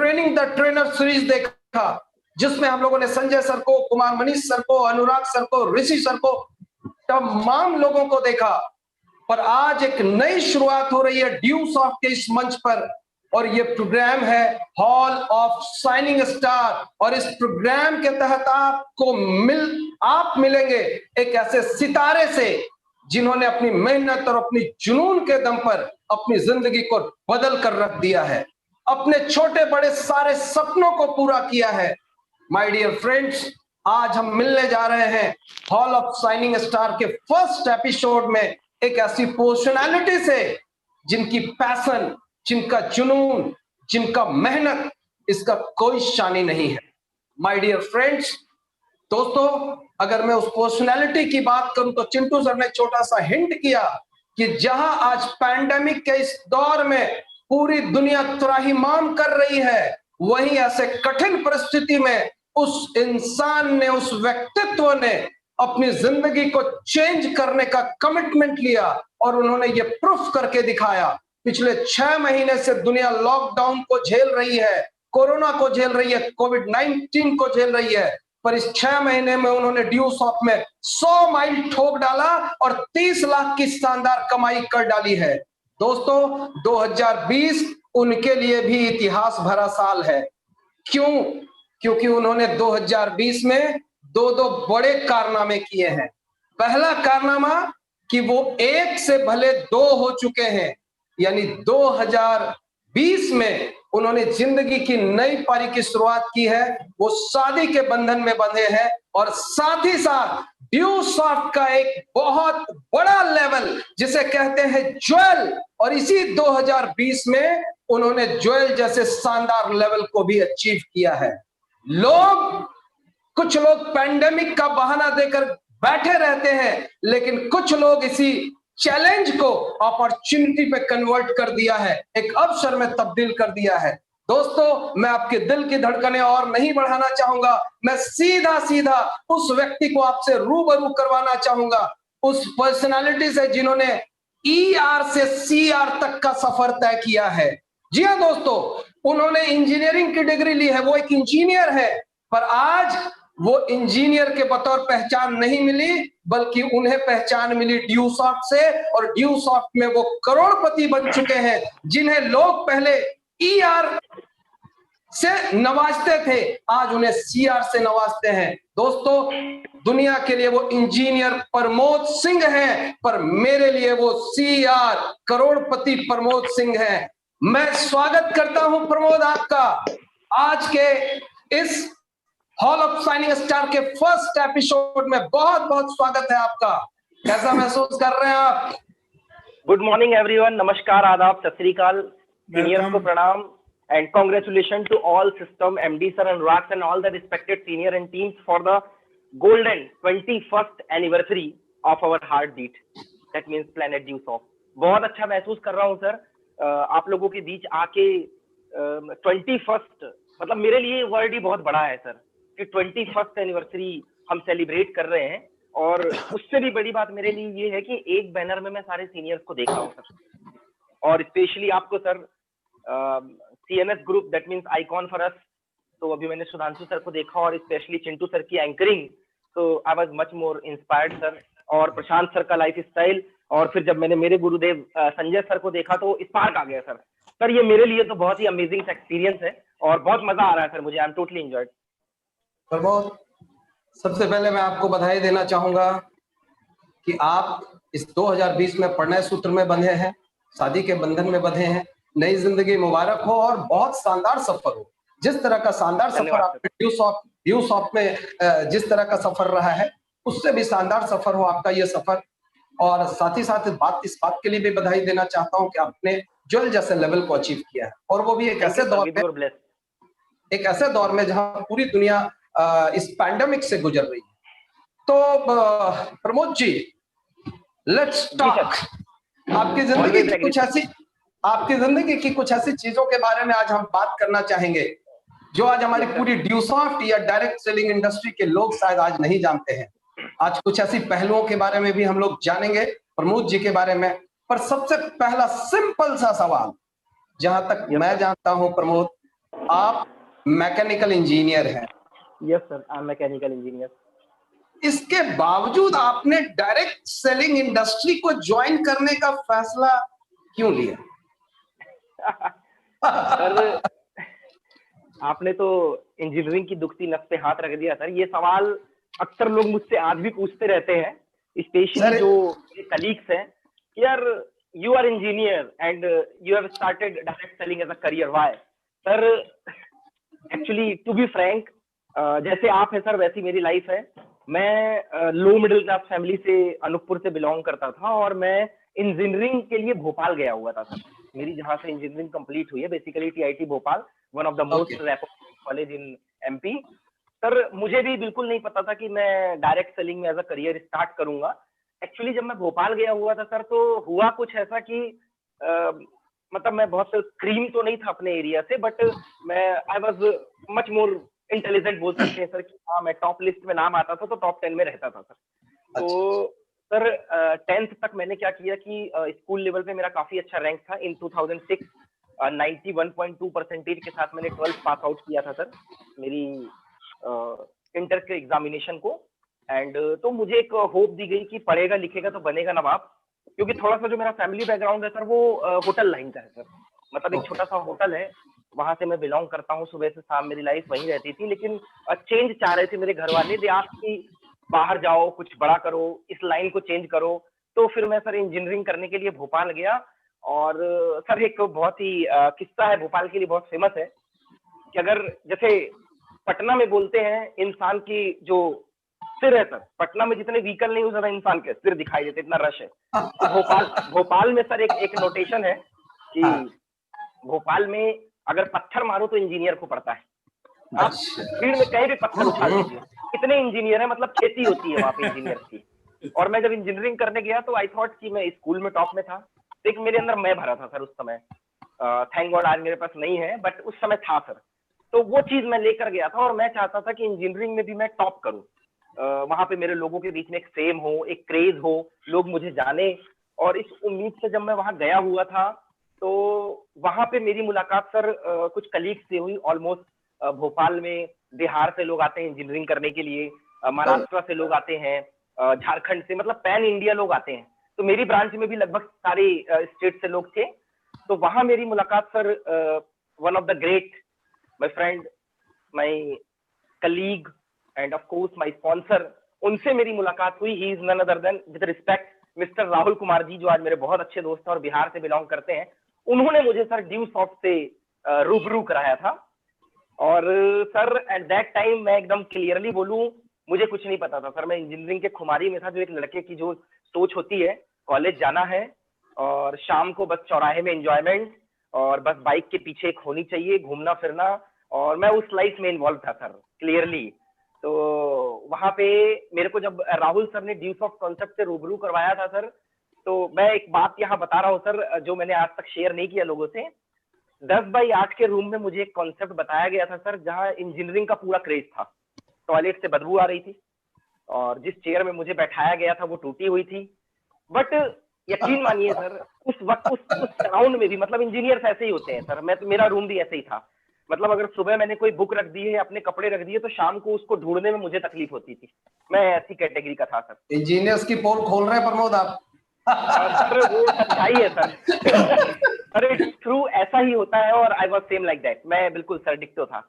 Training the trainer series देखा, जिसमें हम लोगों ने संजय सर को, कुमार मनीष सर को, अनुराग सर को, ऋषि सर को, तमाम लोगों को देखा। पर आज एक नई शुरुआत हो रही है ड्यूसॉफ्ट के इस मंच पर, और ये प्रोग्राम है हॉल ऑफ शाइनिंग स्टार। और इस प्रोग्राम के तहत आप मिलेंगे एक ऐसे सितारे से जिन्होंने अपनी मेहनत और अपनी जुनून के दम पर अपनी जिंदगी को बदल कर रख दिया है, अपने छोटे बड़े सारे सपनों को पूरा किया है। माय डियर फ्रेंड्स, आज हम मिलने जा रहे हैं हॉल ऑफ शाइनिंग स्टार के फर्स्ट एपिसोड में एक ऐसी पर्सनालिटी से जिनकी पैशन, जिनका जुनून, जिनका मेहनत, इसका कोई शानी नहीं है। माय डियर फ्रेंड्स, दोस्तों, अगर मैं उस पर्सनालिटी की बात करूं तो चिंटू सर ने छोटा सा हिंट किया कि जहां आज पैंडेमिक के इस दौर में पूरी दुनिया त्राहिमाम कर रही है, वहीं ऐसे कठिन परिस्थिति में उस इंसान ने, उस व्यक्तित्व ने अपनी जिंदगी को चेंज करने का कमिटमेंट लिया और उन्होंने ये प्रूफ करके दिखाया। पिछले 6 महीने से दुनिया लॉकडाउन को झेल रही है, कोरोना को झेल रही है, कोविड-19 को झेल रही है, पर इस 6 महीने में उन्होंने ड्यूसॉफ्ट में 100 माइल ठोक डाला और 30 लाख की शानदार कमाई कर डाली है। दोस्तों, 2020 उनके लिए भी इतिहास भरा साल है। क्यों? क्योंकि उन्होंने 2020 में दो बड़े कारनामे किए हैं। पहला कारनामा कि वो एक से भले 2 हो चुके हैं, यानी 2020 में उन्होंने जिंदगी की नई पारी की शुरुआत की है, वो शादी के बंधन में बंधे हैं और साथ ही साथ ड्यूसॉफ्ट का एक बहुत बड़ा लेवल जिसे कहते हैं ज्वेल, और इसी 2020 में उन्होंने ज्वेल जैसे शानदार लेवल को भी अचीव किया है। कुछ लोग पैंडेमिक का बहाना देकर बैठे रहते हैं, लेकिन कुछ लोग इसी चैलेंज को अपॉर्चुनिटी पे कन्वर्ट कर दिया है, एक अवसर में तब्दील कर दिया है। दोस्तों, मैं आपके दिल की धड़कनें और नहीं बढ़ाना चाहूंगा, मैं सीधा उस व्यक्ति को आपसे रूबरू करवाना चाहूंगा, उस पर्सनालिटी से जिन्होंने ER से CR तक का सफर तय किया है। जी हाँ दोस्तों, उन्होंने इंजीनियरिंग की डिग्री ली है, वो एक इंजीनियर है, पर आज वो इंजीनियर के बतौर पहचान नहीं मिली, बल्कि उन्हें पहचान मिली ड्यूसॉफ्ट से, और ड्यूसॉफ्ट में वो करोड़पति बन चुके हैं, जिन्हें लोग पहले ER से नवाजते थे, आज उन्हें CR से नवाजते हैं। दोस्तों, दुनिया के लिए वो इंजीनियर प्रमोद सिंह हैं, पर मेरे लिए वो CR करोड़पति प्रमोद सिंह हैं। मैं स्वागत करता हूं प्रमोद आपका आज के इस हॉल ऑफ शाइनिंग स्टार के फर्स्ट एपिसोड में। बहुत बहुत स्वागत है आपका। कैसा महसूस कर रहे हैं आप? गुड मॉर्निंग एवरीवन, नमस्कार, आदाब, सत श्री अकाल, सीनियर्स को प्रणाम and congratulation to all system MD sir, Anurag and all the respected senior and teams for the golden 21st anniversary of our heart beat, that means planet Dewsoft. बहुत अच्छा महसूस कर रहा हूं सर, आप लोगों के बीच आके 21st, मतलब मेरे लिए वर्ड ही बहुत बड़ा है सर कि 21st एनिवर्सरी हम सेलिब्रेट कर रहे हैं। और उससे भी बड़ी बात मेरे लिए ये है कि एक बैनर में मैं सारे सीनियर्स को देख रहा हूँ सर, और स्पेशली आपको sir CNS group, that means icon for us. तो अभी मैंने सुधांशु सर को देखा और स्पेशली चिंटू सर की एंकरिंग, तो I was much more inspired sir, और प्रशांत सर का लाइफ स्टाइल, और फिर जब मैंने मेरे गुरुदेव संजय सर को देखा तो स्पार्क आ गया सर। सर ये मेरे लिए तो बहुत ही अमेजिंग एक्सपीरियंस है और बहुत मजा आ रहा है सर मुझे। I am totally enjoyed. Pramod, सबसे पहले मैं आपको बधाई देना चाहूंगा कि आप इस 2020 में प्रणय सूत्र में बंधे हैं, शादी के बंधन में बंधे हैं। नई जिंदगी मुबारक हो और बहुत शानदार सफर हो। जिस तरह का शानदार सफर आपके ड्यूसॉफ्ट में जिस तरह का सफर रहा है, उससे भी शानदार सफर हो आपका ये सफर। और साथ ही साथ इस बात के लिए भी बधाई देना चाहता हूं कि आपने ज्वेल जैसे लेवल को अचीव किया है, और वो भी एक ऐसे दौर में जहां पूरी दुनिया इस पैंडेमिक से गुजर रही है। तो प्रमोद जी, लेट्स टॉक। आपकी जिंदगी की कुछ ऐसी चीजों के बारे में आज हम बात करना चाहेंगे जो आज हमारी पूरी ड्यूसॉफ्ट या डायरेक्ट सेलिंग इंडस्ट्री के लोग शायद आज नहीं जानते हैं। आज कुछ ऐसी पहलुओं के बारे में भी हम लोग जानेंगे प्रमोद जी के बारे में। पर सबसे पहला सिंपल सा सवाल, जहां तक मैं जानता हूं प्रमोद, आप मैकेनिकल इंजीनियर हैं, yes sir, I am mechanical engineer. इसके बावजूद आपने डायरेक्ट सेलिंग इंडस्ट्री को ज्वाइन करने का फैसला क्यों लिया? सर आपने तो इंजीनियरिंग की दुखती नस पे हाथ रख दिया सर। ये सवाल अक्सर लोग मुझसे आज भी पूछते रहते हैं, स्पेशली जो कलीग्स हैं, यार you are engineer and you have started direct selling as a career, why? Sir actually to be frank, जैसे आप है सर वैसी मेरी लाइफ है। मैं लो मिडिल क्लास फैमिली से, अनूपपुर से बिलोंग करता था, और मैं इंजीनियरिंग के लिए भोपाल गया हुआ था सर। मेरी जहां से इंजीनियरिंग कंप्लीट हुई है basically TIT Bhopal, one of the most reputed college in MP. Sir मुझे भी बिल्कुल नहीं पता था कि मैं डायरेक्ट सेलिंग में एज अ करियर स्टार्ट करूंगा। एक्चुअली जब मैं भोपाल गया हुआ था सर, तो हुआ कुछ ऐसा कि मतलब मैं बहुत क्रीम तो नहीं था अपने एरिया से, बट मैं I was much more intelligent बोल सकते हैं सर कि हाँ, मैं टॉप लिस्ट में नाम आता था, तो टॉप 10 में रहता था सर। तो सर 10th तक मैंने क्या किया कि स्कूल लेवल पे मेरा काफी अच्छा रैंक था। इन 2006 91.2 परसेंटेज के साथ मैंने 12th पास आउट किया था सर, मेरी इंटर के एग्जामिनेशन को। एंड तो मुझे एक होप दी गई कि पढ़ेगा लिखेगा तो बनेगा नवाब, क्योंकि थोड़ा सा जो मेरा फैमिली बैकग्राउंड है सर, वो होटल लाइन का है सर। मतलब एक छोटा सा होटल है, वहां से मैं बिलोंग करता हूँ। सुबह से शाम मेरी लाइफ वहीं रहती थी, लेकिन चेंज चाह रहे थे मेरे घर वाले। दे आस्क्ड कि बाहर जाओ, कुछ बड़ा करो, इस लाइन को चेंज करो। तो फिर मैं सर इंजीनियरिंग करने के लिए भोपाल गया। और सर एक बहुत ही किस्सा है भोपाल के लिए बहुत फेमस है, कि अगर जैसे पटना में बोलते हैं इंसान की जो सिर है सर, पटना में जितने व्हीकल नहीं, उस इंसान के सिर दिखाई देते, इतना रश है। तो भोपाल में सर एक नोटेशन है कि भोपाल में अगर पत्थर मारो तो इंजीनियर को पड़ता है। आप भीड़ में कहीं भी पत्थर उछाल दीजिए, इतने इंजीनियर है, मतलब खेती होती है वहां पे इंजीनियर की। और मैं जब इंजीनियरिंग करने गया तो आई थॉट कि मैं स्कूल में टॉप में था, एक मेरे अंदर मैं भरा था सर उस समय। थैंक गॉड आज मेरे पास नहीं है, बट उस समय था सर। तो वो चीज मैं लेकर गया था, और मैं चाहता था कि इंजीनियरिंग में भी मैं टॉप करूं। वहां पे मेरे लोगों के बीच में एक फेम हो, एक क्रेज हो, लोग मुझे जाने। और इस उम्मीद से जब मैं वहां गया हुआ था, तो वहां पे मेरी मुलाकात सर कुछ कलीग से हुई। ऑलमोस्ट भोपाल में बिहार से लोग आते हैं इंजीनियरिंग करने के लिए, महाराष्ट्र से लोग आते हैं, झारखंड से, मतलब पैन इंडिया लोग आते हैं। तो मेरी ब्रांच में भी लगभग सारे स्टेट से लोग थे। तो वहां मेरी मुलाकात sir one of the great, my friend, my colleague and of course my sponsor, उनसे मेरी मुलाकात हुई। He is none other than, with respect, mister Rahul Kumar ji, जो आज मेरे बहुत अच्छे दोस्त हैं और बिहार से बिलोंग करते हैं। उन्होंने मुझे सर ड्यू सॉफ्ट से रूबरू कराया था। और सर एट दैट टाइम मैं एकदम क्लियरली बोलूं, मुझे कुछ नहीं पता था सर। मैं इंजीनियरिंग के खुमारी में था, जो एक लड़के की जो सोच होती है, कॉलेज जाना है और शाम को बस चौराहे में एंजॉयमेंट, और बस बाइक के पीछे एक होनी चाहिए, घूमना फिरना। और मैं उस लाइफ में इन्वॉल्व था सर क्लियरली। तो वहां पे मेरे को जब राहुल सर ने ड्यूस ऑफ कॉन्सेप्ट से रूबरू करवाया था सर, तो मैं एक बात यहाँ बता रहा हूँ सर, जो मैंने आज तक शेयर नहीं किया लोगों से। 10x8 के रूम में मुझे एक कॉन्सेप्ट बताया गया था सर, जहाँ इंजीनियरिंग का पूरा क्रेज था। टॉयलेट से बदबू आ रही थी, और जिस चेयर में मुझे बैठाया गया था वो टूटी हुई थी। बट यकीन मानिए सर, उस वक्त उस राउंड में भी, मतलब इंजीनियर्स ऐसे ही होते हैं सर। मैं तो, मेरा रूम भी ऐसे ही था। मतलब अगर सुबह मैंने कोई बुक रख दी है, अपने कपड़े रख दिए, तो शाम को उसको ढूंढने में मुझे तकलीफ होती थी। मैं ऐसी कैटेगरी का था सर। इंजीनियर्स की पोल खोल रहे हैं प्रमोद आप। सर वो सच्चाई है सर। अरे ट्रू, ऐसा ही होता है। और I was same like that, मैं बिल्कुल सर डिक्टो था।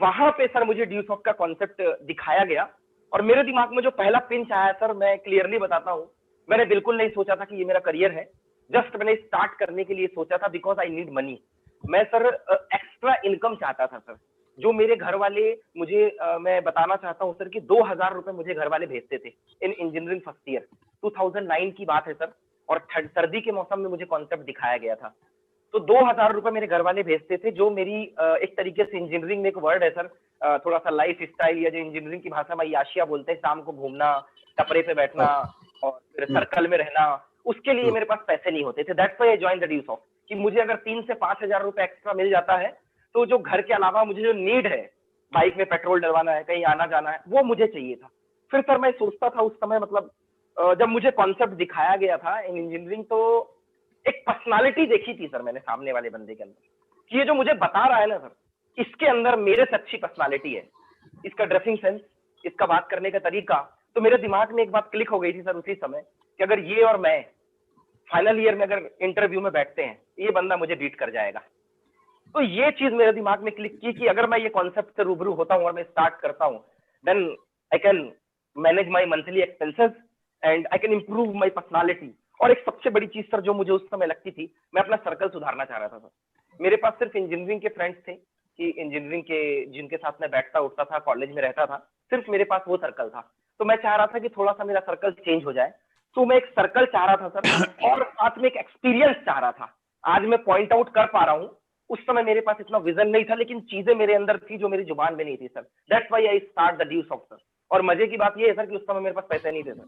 वहां पे सर मुझे ड्यूस ऑफ का कॉन्सेप्ट दिखाया गया, और मेरे दिमाग में जो पहला पिंच आया सर, मैं क्लियरली बताता हूँ, मैंने बिल्कुल नहीं सोचा था कि ये मेरा करियर है। जस्ट मैंने स्टार्ट करने के लिए सोचा था, बिकॉज आई नीड मनी। मैं सर एक्स्ट्रा इनकम चाहता था सर, जो मेरे घर वाले मुझे मैं बताना चाहता हूँ सर कि 2000 रुपए मुझे घर वाले भेजते थे इन इंजीनियरिंग फर्स्ट ईयर। 2009 की बात है सर, और सर्दी के मौसम में मुझे कॉन्सेप्ट दिखाया गया था। तो 2000 रुपए मेरे घर वाले भेजते थे, जो मेरी एक तरीके से इंजीनियरिंग में एक वर्ड है सर, थोड़ा सा लाइफ स्टाइल, या जो इंजीनियरिंग की भाषा में याशिया बोलते हैं, शाम को घूमना, टपरे पे बैठना और फिर सर्कल में रहना, उसके लिए मेरे पास पैसे नहीं होते थे। That's why I join the Dewsoft, कि मुझे अगर 3 से 5000 रुपए एक्स्ट्रा मिल जाता है, तो जो घर के अलावा मुझे जो नीड है, बाइक में पेट्रोल डलवाना है, कहीं आना जाना है, वो मुझे चाहिए था। फिर सर मैं सोचता था उस समय, मतलब जब मुझे कॉन्सेप्ट दिखाया गया था इन इंजीनियरिंग, तो एक पर्सनालिटी देखी थी सर मैंने सामने वाले बंदे के अंदर, कि ये जो मुझे बता रहा है ना सर, इसके अंदर मेरे से अच्छी पर्सनालिटी है, इसका ड्रेसिंग सेंस, इसका बात करने का तरीका। तो मेरे दिमाग में एक बात क्लिक हो गई थी सर उसी समय कि अगर ये और मैं फाइनल ईयर में अगर इंटरव्यू में बैठते हैं, ये बंदा मुझे बीट कर जाएगा। तो ये चीज मेरे दिमाग में क्लिक की कि अगर मैं ये कॉन्सेप्ट से रूबरू होता हूँ और मैं स्टार्ट करता हूँ, then I can manage my monthly expenses and I can improve my personality. और एक सबसे बड़ी चीज सर जो मुझे उस समय लगती थी, मैं अपना सर्कल सुधारना चाह रहा था सर। मेरे पास सिर्फ इंजीनियरिंग के फ्रेंड्स थे कि इंजीनियरिंग के जिनके साथ मैं बैठता उठता था, कॉलेज में रहता था, सिर्फ मेरे पास वो सर्कल था। तो मैं चाह रहा था कि थोड़ा सा मेरा सर्कल चेंज हो जाए। तो मैं एक सर्कल चाह रहा था सर, और साथ में एक एक्सपीरियंस चाह रहा था। आज मैं पॉइंट आउट कर पा रहा हूँ, उस समय मेरे पास इतना विजन नहीं था, लेकिन चीजें मेरे अंदर थी जो मेरी जुबान में नहीं थी sir. That's why I start the due soft sir. और मजे की बात ये है सर कि उस समय मेरे पास पैसे नहीं थे सर।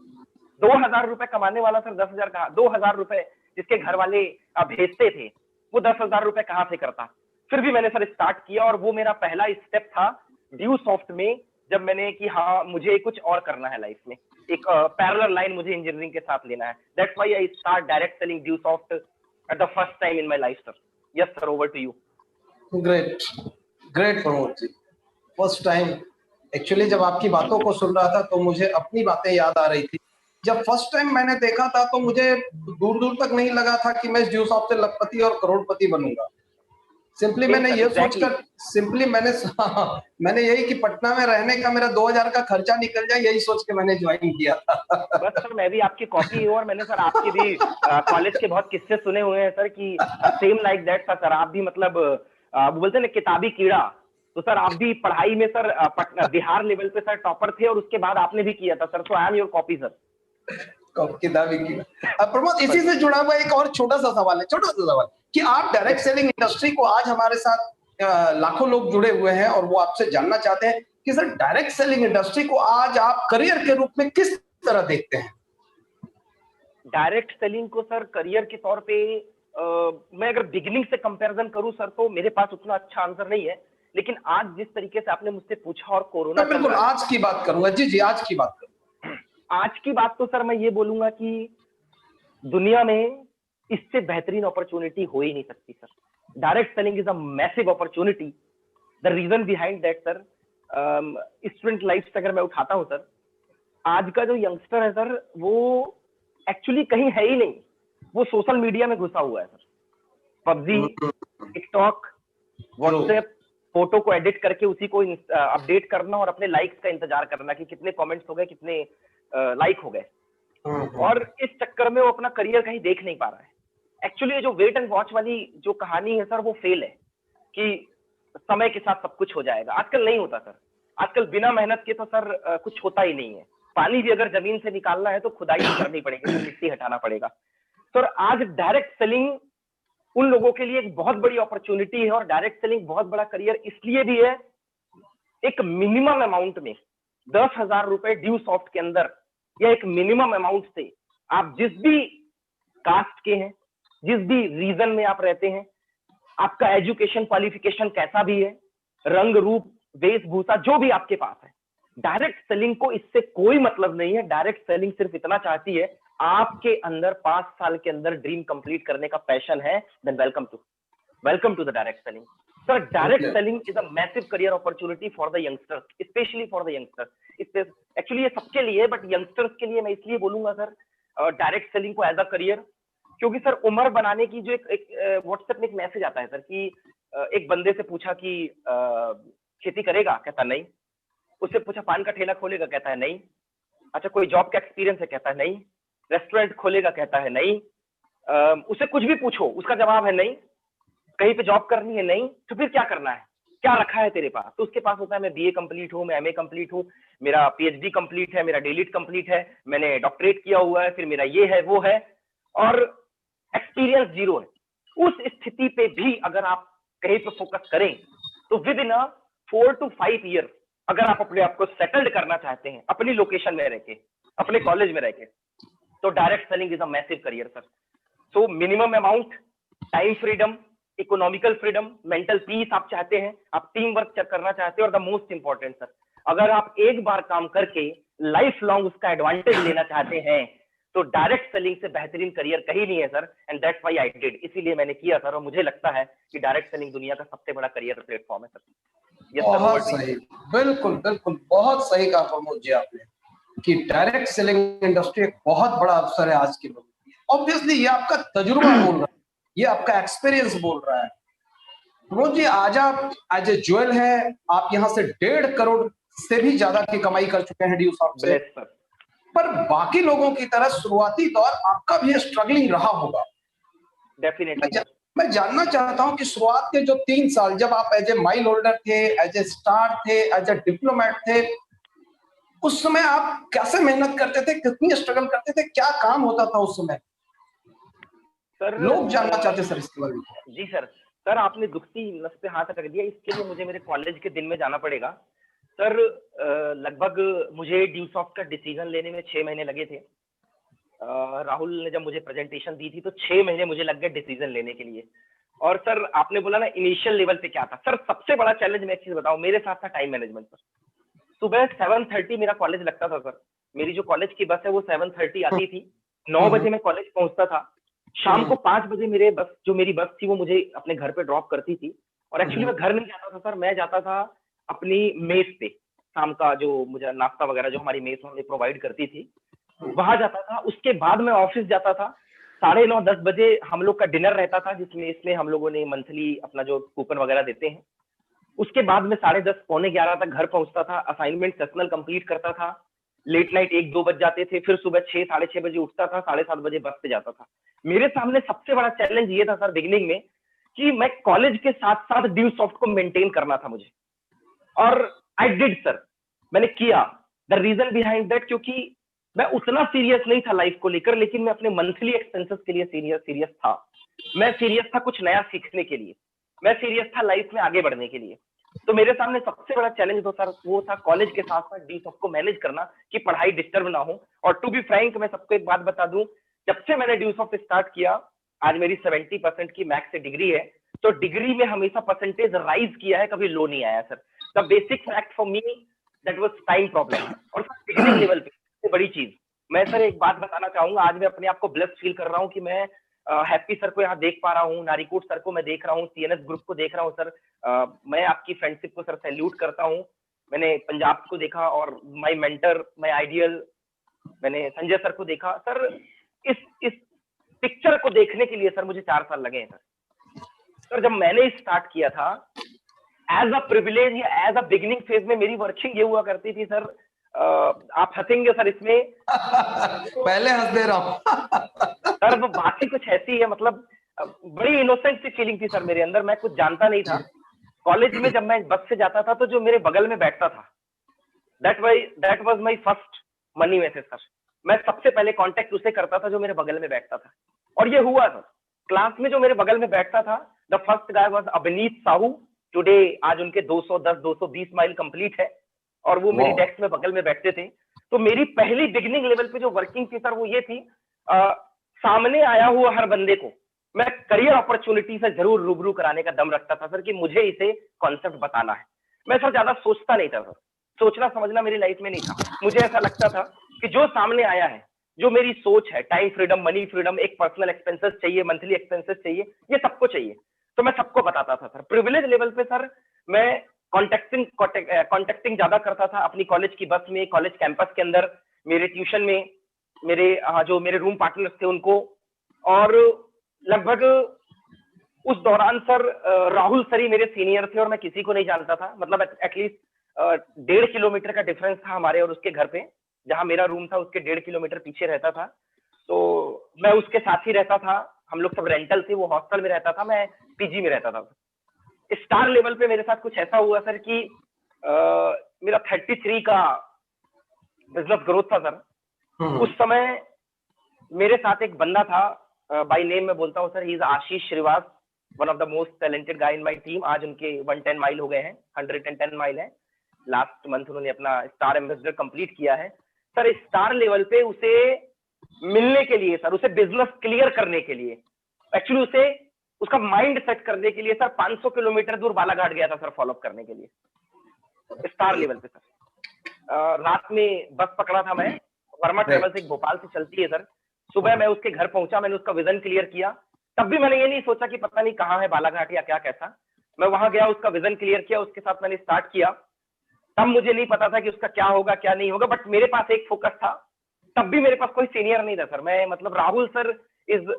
2000 रुपए कमाने वाला सर 10,000 कहा, 2000 रुपए जिसके घर वाले भेजते थे, वो 10,000 रुपए कहाँ से करता। फिर भी मैंने सर स्टार्ट किया, और वो मेरा पहला स्टेप था ड्यू सॉफ्ट में, जब मैंने कि हाँ मुझे कुछ और करना है लाइफ में, एक पैरेलल लाइन मुझे इंजीनियरिंग के साथ लेना है। That's why I start direct selling due soft at the first time in my life sir. Yes sir, over to you. Great, great Pramod ji. First time, actually जब आपकी बातों को सुन रहा था तो मुझे अपनी बातें याद आ रही थी। जब फर्स्ट टाइम मैंने देखा था तो मुझे दूर दूर तक नहीं लगा था कि मैं ड्यू सॉफ्ट से लखपति और करोड़पति बनूंगा। सिंपली मैंने ये सोचकर, सिंपली मैंने यही कि पटना में रहने का मेरा 2000 का खर्चा निकल जाए, यही सोच के मैंने ज्वाइन किया था। बस सर, मैं भी आपकी कॉपी हूँ, और मैंने सर आपके भी कॉलेज के बहुत किस्से सुने हुए हैं सर कि सेम लाइक दैट था सर। आप भी मतलब बोलते हैं ना किताबी कीड़ा, तो सर आप भी पढ़ाई में सर बिहार लेवल पे सर टॉपर थे, और उसके बाद आपने भी किया था sir. So I am your copy sir. किताबी कीड़ा। प्रमोद, इसी से जुड़ा हुआ एक और छोटा सा सवाल है, छोटा सा सवाल कि आप डायरेक्ट सेलिंग इंडस्ट्री को, आज हमारे साथ लाखों लोग जुड़े हुए हैं और वो आपसे जानना चाहते हैं कि सर डायरेक्ट सेलिंग इंडस्ट्री को आज आप करियर के रूप में किस तरह देखते हैं? डायरेक्ट सेलिंग को सर करियर के तौर पे मैं अगर बिगिनिंग से कंपैरिजन करूं सर, तो मेरे पास उतना अच्छा आंसर नहीं है। लेकिन आज जिस तरीके से आपने मुझसे पूछा, और कोरोना, बिल्कुल आज की बात करूंगा। जी जी, आज की बात करूंगा। आज की बात तो सर मैं ये बोलूंगा कि दुनिया में इससे बेहतरीन अपॉर्चुनिटी हो ही नहीं सकती sir. Direct selling is a massive opportunity. The reason behind that sir, student life से अगर मैं उठाता हूं सर, आज का जो यंगस्टर है सर, वो एक्चुअली कहीं है ही नहीं, वो सोशल मीडिया में घुसा हुआ है sir. PUBG, TikTok, WhatsApp, photo को एडिट करके उसी को अपडेट करना और अपने लाइक्स का इंतजार करना कि कितने कमेंट्स हो गए, कितने लाइक हो गए। और इस चक्कर में वो अपना करियर कहीं देख नहीं पा रहा है। एक्चुअली ये जो वेट एंड वॉच वाली जो कहानी है सर, वो फेल है कि समय के साथ सब कुछ हो जाएगा। आजकल नहीं होता सर। आजकल बिना मेहनत के तो सर कुछ होता ही नहीं है। पानी भी अगर जमीन से निकालना है तो खुदाई करनी पड़ेगी, तो मिट्टी हटाना पड़ेगा। सर आज डायरेक्ट सेलिंग उन लोगों के लिए एक बहुत बड़ी अपॉर्चुनिटी है, और डायरेक्ट सेलिंग बहुत बड़ा करियर इसलिए भी है, एक मिनिमम अमाउंट में 10,000 रुपए ड्यू सॉफ्ट के अंदर, या एक मिनिमम अमाउंट से आप जिस भी कास्ट के हैं, जिस भी रीजन में आप रहते हैं, आपका एजुकेशन क्वालिफिकेशन कैसा भी है, रंग रूप वेशभूषा जो भी आपके पास है, डायरेक्ट सेलिंग को इससे कोई मतलब नहीं है। डायरेक्ट सेलिंग सिर्फ इतना चाहती है, आपके अंदर 5 साल के अंदर ड्रीम कंप्लीट करने का पैशन है, then welcome to the direct selling. Sir direct selling is a massive career opportunity for the youngsters, especially for the youngsters. Actually ये सबके लिए, बट यंगस्टर्स के लिए मैं इसलिए बोलूंगा सर डायरेक्ट सेलिंग को एज अ करियर, क्योंकि सर उम्र बनाने की जो एक व्हाट्सएप में एक मैसेज आता है सर कि एक बंदे से पूछा कि खेती करेगा, कहता नहीं। उससे पूछा पान का ठेला खोलेगा, कहता है नहीं। अच्छा कोई जॉब का एक्सपीरियंस है, कहता है नहीं। रेस्टोरेंट खोलेगा, कहता है नहीं। उसे कुछ भी पूछो, उसका जवाब है नहीं। कहीं पे जॉब करनी है, नहीं। तो फिर क्या करना है, क्या रखा है तेरे पास? तो उसके पास होता है मैं बीए कंप्लीट हूँ, मैं एमए कंप्लीट हूँ, मेरा पीएचडी कंप्लीट है, मेरा डीलिट कंप्लीट है, मैंने डॉक्टरेट किया हुआ है, फिर मेरा ये है वो है, और एक्सपीरियंस जीरो है। उस स्थिति पे भी अगर आप कहीं पे फोकस करें तो विद इन 4 to 5 ईयर अगर आप अपने आप को सेटल्ड करना चाहते हैं अपनी लोकेशन में रह के, अपने कॉलेज में रह के, तो direct selling is a massive career sir. So minimum amount, time freedom, economical freedom, mental peace आप चाहते हैं, आप टीम वर्क करना चाहते हैं, और द मोस्ट इंपॉर्टेंट सर, अगर आप एक बार काम करके लाइफ लॉन्ग उसका एडवांटेज लेना चाहते हैं, तो डायरेक्ट सेलिंग से बेहतरीन करियर कहीं नहीं है sir, and that's why I did, इसीलिए मैंने किया सर। और मुझे लगता है कि डायरेक्ट सेलिंग दुनिया का सबसे बड़ा करियर प्लेटफॉर्म है सर। बहुत सही, बिल्कुल बिल्कुल, बहुत सही कहा प्रमोद जी आपने कि डायरेक्ट सेलिंग इंडस्ट्री एक बहुत बड़ा अवसर है आज के लोग। ऑब्वियसली ये आपका तजुर्बा बोल रहा है, ये आपका एक्सपीरियंस बोल रहा है। प्रमोद जी, आज आप एज ए ज्वेल है, आप यहाँ से 1.5 करोड़ से भी ज्यादा की कमाई कर चुके हैं ड्यूसॉफ्ट से। पर बाकी लोगों की तरह शुरुआती दौर आपका भी स्ट्रगलिंग रहा होगा। डेफिनेटली। मैं जानना चाहता हूं कि शुरुआत के जो 3 साल जब आप एज ए माइल होल्डर थे, एज ए स्टार थे, एज ए डिप्लोमेट थे, उस समय आप कैसे मेहनत करते थे, कितनी स्ट्रगल करते थे, क्या काम होता था उस समय? सर लोग जानना चाहते सर इसके बारे में। जी सर आपने दुखती नस पे हाथ रख दिया। इसके लिए मुझे मेरे कॉलेज के दिन में जाना पड़ेगा सर। लगभग मुझे ड्यूसॉफ्ट का डिसीजन लेने में 6 महीने लगे थे। राहुल ने जब मुझे प्रेजेंटेशन दी थी तो 6 महीने मुझे लग गए डिसीजन लेने के लिए। और सर आपने बोला ना इनिशियल लेवल पे क्या था, सर सबसे बड़ा चैलेंज मैं एक चीज बताऊं, मेरे साथ था टाइम मैनेजमेंट पर। सुबह 7:30 मेरा कॉलेज लगता था सर। मेरी जो कॉलेज की बस है वो 7:30 आती थी, 9 बजे मैं कॉलेज पहुंचता था। शाम को 5 बजे मेरी बस थी वो मुझे अपने घर पे ड्रॉप करती थी। और एक्चुअली मैं घर नहीं जाता था सर, मैं जाता था अपनी मेस पे। शाम का जो मुझे नाश्ता वगैरह जो हमारी मेस हमें प्रोवाइड करती थी, वहां जाता था। उसके बाद मैं ऑफिस जाता था। 9:30-10 बजे हम लोग का डिनर रहता था, जिसमें इसमें हम लोगों ने मंथली अपना जो कूपन वगैरह देते हैं। उसके बाद में 10:30 पौने 11 तक घर पहुंचता था, असाइनमेंट सेशनल कंप्लीट करता था। लेट नाइट 1-2 बज जाते थे, फिर सुबह 6-6:30 बजे उठता था, 7:30 बजे बस पे जाता था। मेरे सामने सबसे बड़ा चैलेंज ये था सर बिगिनिंग में कि मैं कॉलेज के साथ साथ ड्यूसॉफ्ट को मेंटेन करना था मुझे। और आई डिड सर, मैंने किया। द रीजन बिहाइंड दैट, क्योंकि मैं उतना सीरियस नहीं था लाइफ को लेकर, लेकिन मैं अपने मंथली एक्सपेंसेस के लिए सीरियस था। मैं सीरियस था कुछ नया सीखने के लिए, मैं सीरियस था लाइफ में आगे बढ़ने के लिए। तो मेरे सामने सबसे बड़ा चैलेंज तो सर वो था कॉलेज के साथ साथ ड्यूसॉफ्ट को मैनेज करना कि पढ़ाई डिस्टर्ब ना हो। और टू बी फ्रैंक, मैं सबको एक बात बता दूं, जब से मैंने ड्यूसॉफ्ट स्टार्ट किया, आज मेरी 70% की मैथ्स से डिग्री है। तो डिग्री में हमेशा परसेंटेज राइज किया है, कभी लो नहीं आया sir. The basic fact for me that was time problem. और बिगिनिंग लेवल पे सबसे बड़ी चीज मैं सर एक बात बताना चाहूंगा, आज मैं अपने आप को ब्लेस्ड फील कर रहा हूँ कि मैं हैप्पी सर को यहाँ देख पा रहा हूँ, नारीकोट सर को मैं देख रहा हूँ, सीएनएस ग्रुप को देख रहा हूँ सर। मैं आपकी फ्रेंडशिप को सर सैल्यूट करता हूँ। मैंने पंजाब को देखा और माय मेंटर, माय आइडियल, मैंने संजय सर को देखा सर। इस पिक्चर को देखने के लिए सर मुझे 4 साल लगे हैं सर। जब मैंने स्टार्ट किया था एज अ प्रिविलेज या एज अ बिगिनिंग फेज में, मेरी वर्किंग ये हुआ करती थी सर, आप हंसेंगे सर इसमें पहले हंस दे रहा हूं सर। वो बात ही कुछ ऐसी है, मतलब बड़ी इनोसेंट सी फीलिंग थी सर मेरे अंदर। मैं कुछ जानता नहीं था। कॉलेज में जब मैं बस से जाता था तो जो मेरे बगल में बैठता था, that was my first money message sir. मैं सबसे पहले कांटेक्ट उसे करता था जो मेरे बगल में बैठता था। और ये हुआ सर, क्लास में जो मेरे बगल में बैठता था, द फर्स्ट गाय वाज अभिनीत साहू। टुडे आज उनके 210-220 माइल कंप्लीट है और वो मेरी डेस्क में बगल में बैठते थे। तो मेरी पहली बिगिनिंग लेवल पे जो वर्किंग थी सर वो ये थी, सामने आया हुआ हर बंदे को मैं करियर अपॉर्चुनिटी से जरूर रूबरू कराने का दम रखता था सर, कि मुझे इसे कॉन्सेप्ट बताना है। मैं सर ज्यादा सोचता नहीं था सर, सोचना समझना मेरी लाइफ में नहीं था। मुझे ऐसा लगता था कि जो सामने आया है, जो मेरी सोच है, टाइम फ्रीडम, मनी फ्रीडम, एक पर्सनल एक्सपेंसेस चाहिए, मंथली एक्सपेंसेस चाहिए, ये सबको चाहिए, तो मैं सबको बताता था सर। प्रिविलेज लेवल पे सर मैं कॉन्टेक्टिंग ज्यादा करता था अपनी कॉलेज की बस में, कॉलेज कैंपस के अंदर, मेरे ट्यूशन में, मेरे जो मेरे रूम पार्टनर्स थे उनको। और लगभग उस दौरान सर राहुल सर ही मेरे सीनियर थे और मैं किसी को नहीं जानता था। मतलब एटलीस्ट 1.5 किलोमीटर का डिफरेंस था हमारे और उसके घर पे। जहां मेरा रूम था उसके 1.5 किलोमीटर पीछे रहता था, तो मैं उसके साथ ही रहता था। हम लोग सब रेंटल थे, वो हॉस्टल में रहता था, मैं पीजी में रहता था। स्टार लेवल पे मेरे साथ कुछ ऐसा हुआ सर कि मेरा 33 का बिजनेस ग्रोथ था सर। उस समय मेरे साथ एक बंदा था, बाय नेम मैं बोलता हूँ sir, he is Ashish Shrivas, one of the most talented guy in my team. आज उनके 110 माइल हो गए हैं, 110 माइल है। लास्ट मंथ उन्होंने अपना स्टार एम्बेसडर कंप्लीट किया है सर। स्टार लेवल पे उसे मिलने के लिए सर, उसे बिजनेस क्लियर करने के लिए, एक्चुअली उसे उसका माइंड सेट करने के लिए सर 500 किलोमीटर दूर बालाघाट गया था सर फॉलोअप करने के लिए स्टार लेवल पे सर। रात में बस पकड़ा था मैं, वर्मा ट्रेवल्स एक भोपाल से चलती है सर, सुबह मैं उसके घर पहुंचा, मैंने उसका विजन क्लियर किया। तब भी मैंने ये नहीं सोचा कि पता नहीं कहाँ है बालाघाट या क्या कैसा। मैं वहां गया, उसका विजन क्लियर किया, उसके साथ मैंने स्टार्ट किया। तब मुझे नहीं पता था कि उसका क्या होगा क्या नहीं होगा, बट मेरे पास एक फोकस था। तब भी मेरे पास कोई सीनियर नहीं था सर। मैं मतलब Rahul sir is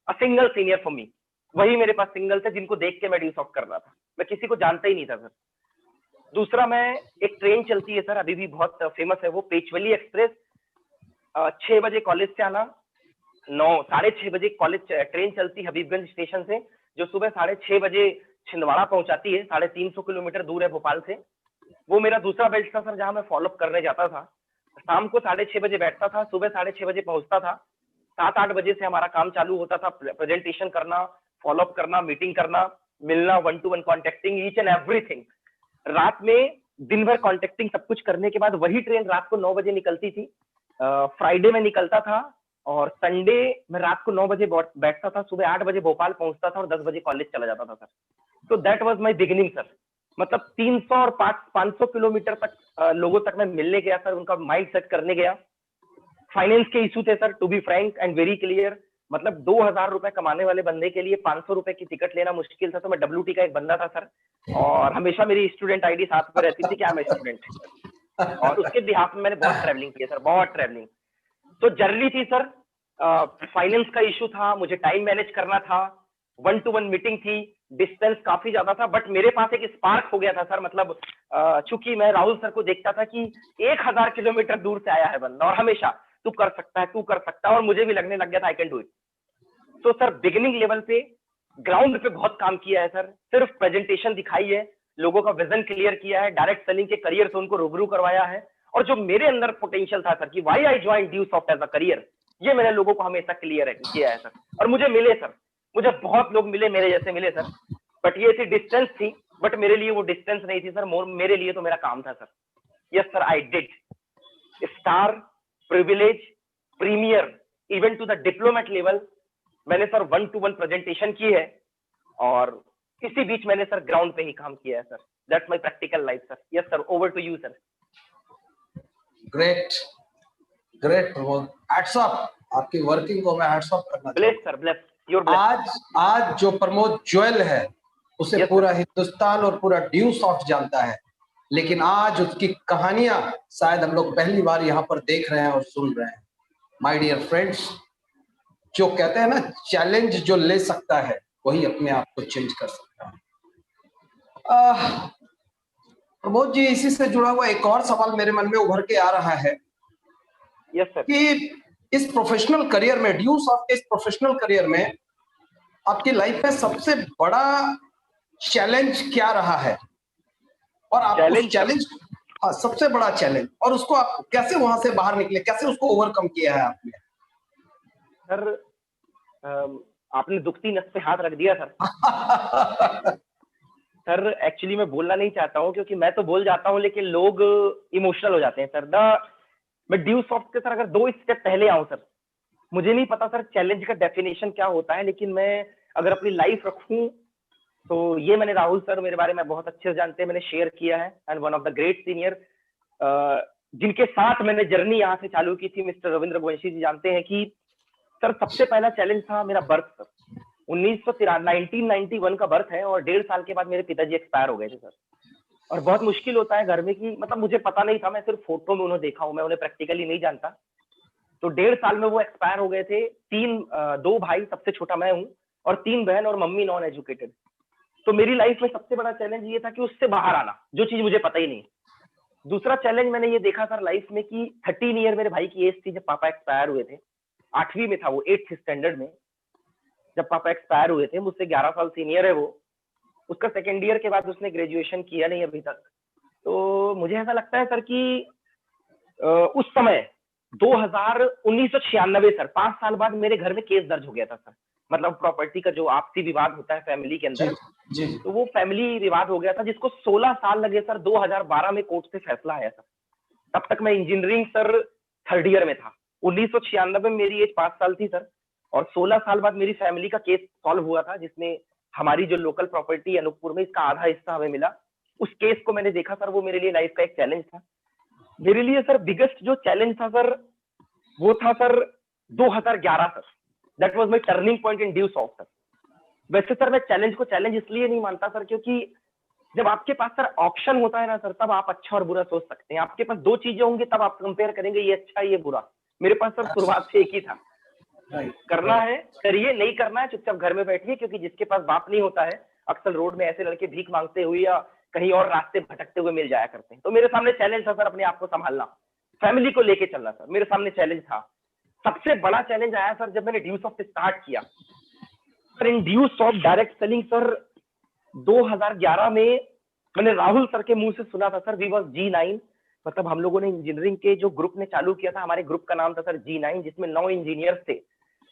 a single senior for me. वही मेरे पास सिंगल थे जिनको देख के मैं ड्यू सॉफ्ट कर रहा था। मैं किसी को जानता ही नहीं था सर। दूसरा, मैं एक ट्रेन चलती है सर, अभी भी बहुत फेमस है वो, पेचवली एक्सप्रेस। 6 बजे कॉलेज से आना, 9, 6:30 बजे कॉलेज ट्रेन चलती हबीबगंज स्टेशन से, जो सुबह 6:30 बजे छिंदवाड़ा पहुंचाती है। 350 किलोमीटर दूर है भोपाल से। वो मेरा दूसरा बेल्ट था सर, जहां मैं फॉलोअप करने जाता था। शाम को 6:30 बजे बैठता था, सुबह 6:30 बजे पहुंचता था। 7-8 बजे से हमारा काम चालू होता था, प्रेजेंटेशन करना, फॉलोअप करना, मीटिंग करना, मिलना, 1-to-1 contacting, each and everything. रात में दिन भर कॉन्टेक्टिंग सब कुछ करने के बाद वही ट्रेन रात को 9 बजे निकलती थी। फ्राइडे में निकलता था और संडे मैं रात को 9 बजे बैठता था, सुबह 8 बजे भोपाल पहुंचता था और 10 बजे कॉलेज चला जाता था सर। तो that was my beginning sir. मतलब 300 और 500 किलोमीटर तक लोगों तक मैं मिलने गया सर, उनका माइंड सेट करने गया। फाइनेंस के इशू थे sir, to be frank and very clear. मतलब 2000 रुपए कमाने वाले बंदे के लिए 500 रुपए की टिकट लेना मुश्किल था। तो मैं WT का एक बंदा था सर, और हमेशा मेरी स्टूडेंट आईडी साथ में रहती थी कि आई एम स्टूडेंट। और उसके बिहाफ में मैंने बहुत ट्रैवलिंग की है सर, बहुत ट्रैवलिंग। तो जर्नी थी सर, फाइनेंस का इशू था, मुझे टाइम मैनेज करना था, 1-to-1 मीटिंग थी, डिस्टेंस काफी ज्यादा था, बट मेरे पास एक स्पार्क हो गया था सर। मतलब चूंकि मैं राहुल सर को देखता था कि 1000 किलोमीटर दूर से आया है बंदा, और हमेशा तू कर सकता है, तू कर सकता है, और मुझे भी लगने लग गया था आई कैन डू इट। तो सर बिगिनिंग लेवल पे, ग्राउंड पे बहुत काम किया है सर। सिर्फ प्रेजेंटेशन दिखाई है, लोगों का विजन क्लियर किया है, डायरेक्ट सेलिंग के करियर से उनको रूबरू करवाया है। और जो मेरे अंदर पोटेंशियल था सर कि why I join Dew Soft as a career, ये मैंने लोगों को हमेशा क्लियर किया है सर। और मुझे मिले सर, मुझे बहुत लोग मिले, मेरे जैसे मिले सर। बट ये थी डिस्टेंस थी, बट मेरे लिए वो डिस्टेंस नहीं थी सर, मेरे लिए तो मेरा काम था sir. Yes sir, I did star, privilege, premier, even to the diplomat level. मैंने सर 1-to-1 प्रेजेंटेशन की है, और इसी बीच मैंने सर ग्राउंड पे ही काम किया है sir. That's my practical life sir. Yes sir, over to you sir. Great, great Pramod, hats off. आपकी वर्किंग को मैं हैट्स ऑफ करना ब्लेस चाहूंगा सर, ब्लेस, योर ब्लेस। आज जो प्रमोद जोयल है उसे Yes, पूरा हिंदुस्तान और पूरा ड्यू सॉफ्ट जानता है, लेकिन आज उसकी कहानियां शायद हम लोग पहली बार यहाँ पर देख रहे हैं और सुन रहे हैं। माय डियर फ्रेंड्स, जो कहते हैं ना, चैलेंज जो ले सकता है वही अपने आप को चेंज कर सकता है। प्रमोद जी, इसी से जुड़ा हुआ एक और सवाल मेरे मन में उभर के आ रहा है यस सर। कि इस प्रोफेशनल करियर में, ड्यू सॉफ्ट के इस प्रोफेशनल करियर में आपकी लाइफ में सबसे बड़ा चैलेंज क्या रहा है, और आप उस चैलेंज, हाँ, सबसे बड़ा चैलेंज, और उसको आप कैसे वहां से बाहर निकले, कैसे उसको ओवरकम किया है आपने? सर आपने दुखती नस पे हाथ रख दिया सर। सर एक्चुअली मैं बोलना नहीं चाहता हूँ, क्योंकि मैं तो बोल जाता हूँ लेकिन लोग इमोशनल हो जाते हैं सर। मैं ड्यू सॉफ्ट के सर अगर 2 स्टेप पहले आऊं सर, मुझे नहीं पता सर चैलेंज का डेफिनेशन क्या होता है, लेकिन मैं अगर अपनी लाइफ रखूं तो ये मैंने, राहुल सर मेरे बारे में बहुत अच्छे से जानते हैं, मैंने शेयर किया है। And one of the great senior जिनके साथ मैंने जर्नी यहाँ से चालू की थी, मिस्टर रविंद्र गोवंशी जी, जानते हैं कि सर सबसे पहला चैलेंज था मेरा बर्थ सर। 1991 का बर्थ है, और 1.5 साल के बाद मेरे पिताजी एक्सपायर हो गए थे सर। और बहुत मुश्किल होता है घर में कि, मतलब मुझे पता नहीं था, मैं सिर्फ फोटो में उन्हें देखा हूं, मैं उन्हें प्रैक्टिकली नहीं जानता। तो 1.5 साल में वो एक्सपायर हो गए थे। 2 भाई, सबसे छोटा मैं हूँ, और 3 बहन, और मम्मी नॉन एजुकेटेड। तो मेरी लाइफ में सबसे बड़ा चैलेंज ये था कि उससे बाहर आना, जो चीज मुझे पता ही नहीं। दूसरा चैलेंज मैंने ये देखा सर लाइफ में कि 13 ईयर मेरे भाई की एज थी जब पापा एक्सपायर हुए थे। 8वीं में था वो, 8th स्टैंडर्ड में जब पापा एक्सपायर हुए थे। मुझसे 11 साल सीनियर है वो। उसका 2nd ईयर के बाद उसने ग्रेजुएशन किया नहीं अभी तक। तो मुझे ऐसा लगता है सर कि उस समय 1996 सर, 5 साल बाद मेरे घर में केस दर्ज हो गया था सर। मतलब प्रॉपर्टी का जो आपसी विवाद होता है फैमिली के अंदर, जी। तो वो फैमिली विवाद हो गया था, जिसको 16 साल लगे सर। 2012 में कोर्ट से फैसला आया सर। तब तक मैं इंजीनियरिंग सर 3rd ईयर में था। 1996 में मेरी एज 5 साल थी सर, और 16 साल बाद मेरी फैमिली का केस सॉल्व हुआ था, जिसमें हमारी जो लोकल प्रॉपर्टी अनूपपुर में, इसका आधा हिस्सा हमें मिला। उस केस को मैंने देखा सर, वो मेरे लिए लाइफ का एक चैलेंज था। मेरे लिए सर बिगेस्ट जो चैलेंज था सर, वो था sir 2011 sir, that was my turning point in due soft sir. वैसे सर मैं चैलेंज को चैलेंज इसलिए नहीं मानता सर, क्योंकि जब आपके पास सर ऑप्शन होता है ना सर, तब आप अच्छा और बुरा सोच सकते हैं। आपके पास दो चीजें होंगी तब आप कंपेयर करेंगे ये अच्छा ये बुरा। मेरे पास सर शुरुआत से एक ही था, करना है करिए, नहीं करना है चुपचाप घर में बैठिए, क्योंकि जिसके पास बाप नहीं होता है अक्सर रोड में ऐसे लड़के भीख मांगते हुए या कहीं और रास्ते भटकते हुए मिल जाया करते हैं। तो मेरे सामने चैलेंज था सर अपने आप को संभालना, फैमिली को लेके चलना सर, मेरे सामने चैलेंज था। सबसे बड़ा चैलेंज आया सर जब मैंने ड्यू सॉफ्ट स्टार्ट किया sir. In due soft direct selling sir 2011 में मैंने राहुल सर के मुंह से सुना था सर, वी वाज G9, मतलब हम लोगों ने इंजीनियरिंग के जो ग्रुप ने चालू किया था, हमारे ग्रुप का नाम था सर G9, जिसमें 9 इंजीनियर्स थे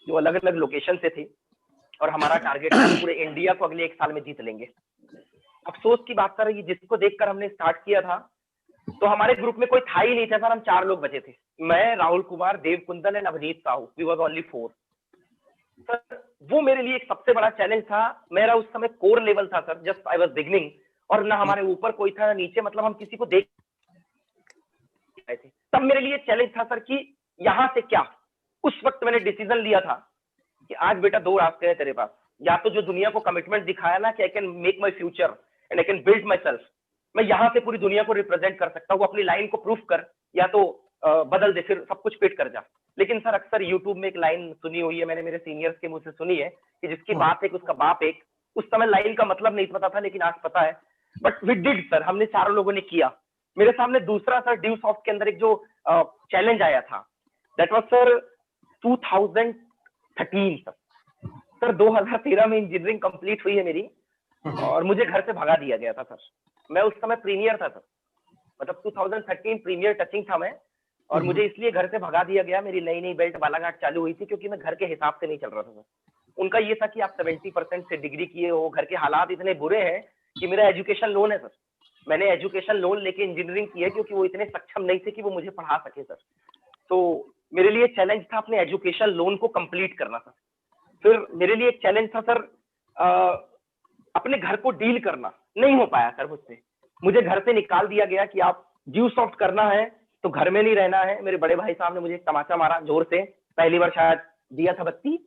जो अलग अलग लोकेशन से थे, और हमारा टारगेट था पूरे इंडिया को अगले 1 साल में जीत लेंगे। अफसोस की बात सर ये जिसको देखकर हमने स्टार्ट किया था, तो हमारे ग्रुप में कोई था ही नहीं था सर, हम 4 लोग बचे थे, मैं, Rahul Kumar, Dev Kundan and Abhineet Sahu, we was only 4 sir. वो मेरे लिए एक सबसे बड़ा चैलेंज था। मेरा उस समय कोर लेवल था sir, just I was beginning, और ना हमारे ऊपर कोई था ना नीचे, मतलब हम किसी को देख रहे थे। तब मेरे लिए चैलेंज था सर कि यहां से क्या। उस वक्त मैंने डिसीजन लिया था कि आज बेटा 2 रास्ते हैं तेरे पास, या तो जो दुनिया को कमिटमेंट दिखाया ना कि I can make my future and I can build my self, मैं यहां से पूरी दुनिया को रिप्रेजेंट कर सकता हूँ, अपनी लाइन को प्रूफ कर, या तो बदल दे, फिर सब कुछ पेट कर जा। लेकिन सर अक्सर यूट्यूब में एक लाइन सुनी हुई है, मैंने मेरे सीनियर्स के मुंह से सुनी है कि जिसकी बात एक उसका बाप एक। उस समय लाइन का मतलब नहीं पता था, लेकिन आज पता है। बट वी डिड सर, हमने चारों लोगों ने किया। मेरे सामने दूसरा सर ड्यू सॉफ्ट के अंदर एक जो चैलेंज आया था, that was sir 2013 sir. Sir 2013 में इंजीनियरिंग कंप्लीट हुई है मेरी, और मुझे घर से भगा दिया गया था सर। मैं उस समय प्रीमियर था सर, मतलब 2013 प्रीमियर टचिंग था मैं, और मुझे इसलिए घर से भगा दिया गया। मेरी नई नई बेल्ट बालाघाट चालू हुई थी, क्योंकि मैं घर के हिसाब से नहीं चल रहा था सर। उनका ये था कि आप 70% से डिग्री किए हो, घर के हालात इतने बुरे हैं कि मेरा एजुकेशन लोन है सर। मैंने एजुकेशन लोन लेके इंजीनियरिंग की है, क्योंकि वो इतने सक्षम नहीं थे कि वो मुझे पढ़ा सके सर। तो मेरे लिए चैलेंज था अपने एजुकेशन लोन को कंप्लीट करना सर। फिर मेरे लिए एक चैलेंज था सर अपने घर को डील करना, नहीं हो पाया सर मुझसे। मुझे घर से निकाल दिया गया कि आप ड्यू सॉफ्ट करना है तो घर में नहीं रहना है। मेरे बड़े भाई साहब ने मुझे तमाचा मारा जोर से, पहली बार शायद दिया था बत्ती,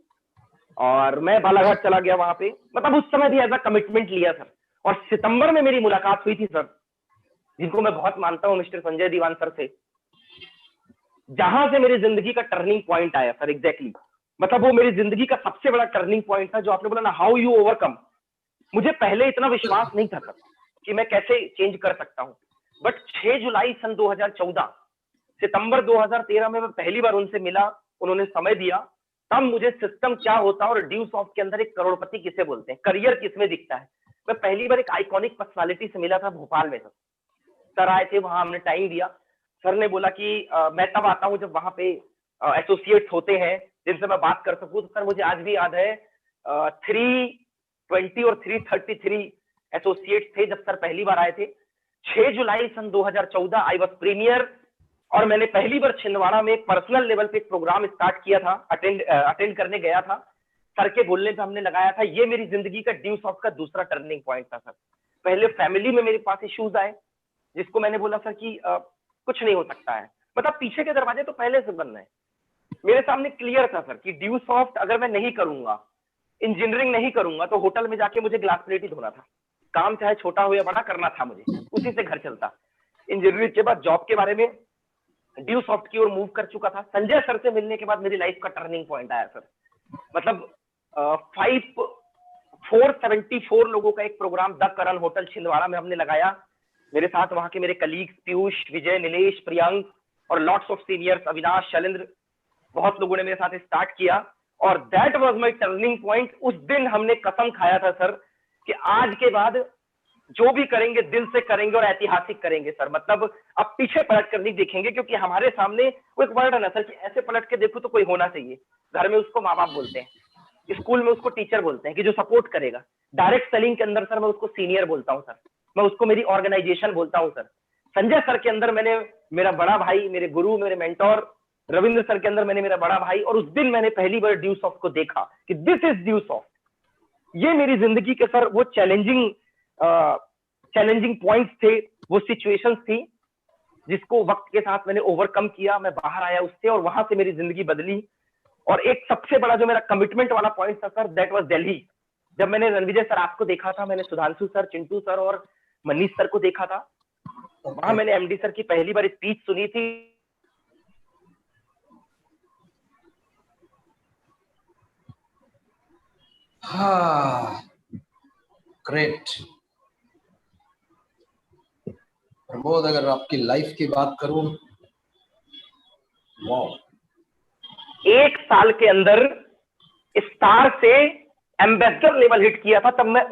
और मैं बालाघाट चला गया वहां पे। मतलब उस समय भी एज अ कमिटमेंट लिया सर। और सितंबर में मेरी मुलाकात हुई थी सर, जिनको मैं बहुत मानता हूँ, मिस्टर संजय दीवान सर से, जहां से मेरी जिंदगी का टर्निंग पॉइंट आया सर। एग्जैक्टली मतलब वो मेरी जिंदगी का सबसे बड़ा टर्निंग पॉइंट था। जो आपने बोला ना, हाउ यू ओवरकम, मुझे पहले इतना विश्वास नहीं था सर कि मैं कैसे चेंज कर सकता हूं। बट 6 जुलाई सन 2014, सितंबर 2013 में मैं पहली बार उनसे मिला, उन्होंने समय दिया, तब मुझे सिस्टम क्या होता है और ड्यू सॉफ्ट के अंदर एक करोड़पति किसे बोलते हैं, करियर किसमें दिखता है। मैं पहली बार एक आइकॉनिक पर्सनालिटी से मिला था भोपाल में सर आए थे, वहां हमने टाइम दिया। सर ने बोला कि मैं तब आता हूं जब वहां पे एसोसिएट्स होते हैं जिनसे मैं बात कर सकूं। तो सर मुझे आज भी याद है 320 और 333 एसोसिएट्स थे जब सर पहली बार आए थे। 6 जुलाई सन 2014 आई वाज प्रीमियर, और मैंने पहली बार छिंदवाड़ा में एक पर्सनल लेवल पे एक प्रोग्राम स्टार्ट किया था, अटेंड करने गया था। सर के बोलने पे हमने लगाया था। ये मेरी जिंदगी का ड्यू सॉफ्ट का दूसरा टर्निंग पॉइंट था सर। पहले फैमिली में मेरे पास इश्यूज आए, जिसको मैंने बोला सर कि कुछ नहीं हो सकता है, मतलब पीछे के दरवाजे तो पहले से बंद है। मेरे सामने क्लियर था सर कि ड्यू सॉफ्ट अगर मैं नहीं करूंगा, इंजीनियरिंग नहीं करूंगा, तो होटल में जाके मुझे ग्लास प्लेट ही धोना था। काम चाहे छोटा हो या बड़ा करना था मुझे, उसी से घर चलता। इंजीनियरिंग के बाद जॉब के बारे में ड्यू सॉफ्ट की ओर मूव कर चुका था। संजय सर से मिलने के बाद मेरी लाइफ का टर्निंग पॉइंट आया सर। मतलब 474 लोगों का एक program the Karan hotel Chhindwara में हमने लगाया। मेरे साथ वहां के मेरे कलीग्स पीयूष, विजय, नीलेश, प्रियंक और lots of seniors, Avinash, Shailendra, बहुत लोगों ने मेरे साथ स्टार्ट किया। और that was my turning point. उस दिन हमने कसम खाया था सर कि आज के बाद जो भी करेंगे दिल से करेंगे और ऐतिहासिक करेंगे सर। मतलब अब पीछे पलट कर नहीं देखेंगे, क्योंकि हमारे सामने वो एक वर्ड है ना सर कि ऐसे पलट के देखो तो कोई होना चाहिए। घर में उसको माँ बाप बोलते हैं, स्कूल में उसको टीचर बोलते हैं कि जो सपोर्ट करेगा। डायरेक्ट सेलिंग के अंदर सर मैं उसको सीनियर बोलता हूँ सर, मैं उसको मेरी ऑर्गेनाइजेशन बोलता हूँ सर। संजय सर के अंदर मैंने मेरा बड़ा भाई, मेरे गुरु, मेरे मेंटोर रविंद्र सर के अंदर मैंने मेरा बड़ा भाई। और उस दिन मैंने पहली बार ड्यू सॉफ्ट को देखा कि दिस इज ड्यू सॉफ्ट। ये मेरी जिंदगी के सर वो चैलेंजिंग पॉइंट्स थे, वो सिचुएशंस थी जिसको वक्त के साथ मैंने ओवरकम किया। मैं बाहर आया उससे और वहां से मेरी जिंदगी बदली। और एक सबसे बड़ा जो मेरा कमिटमेंट वाला पॉइंट था सर, दैट वाज दिल्ली। जब मैंने रणविजय सर आपको देखा था, मैंने सुधांशु सर, चिंटू सर और मनीष सर को देखा था, वहां मैंने एमडी सर की पहली बार स्पीच सुनी थी। हाँ, ग्रेट। प्रमोद, अगर आपकी लाइफ की बात करूं, वाह, 1 साल के अंदर स्टार से एम्बेसडर लेवल हिट किया था। तब मैं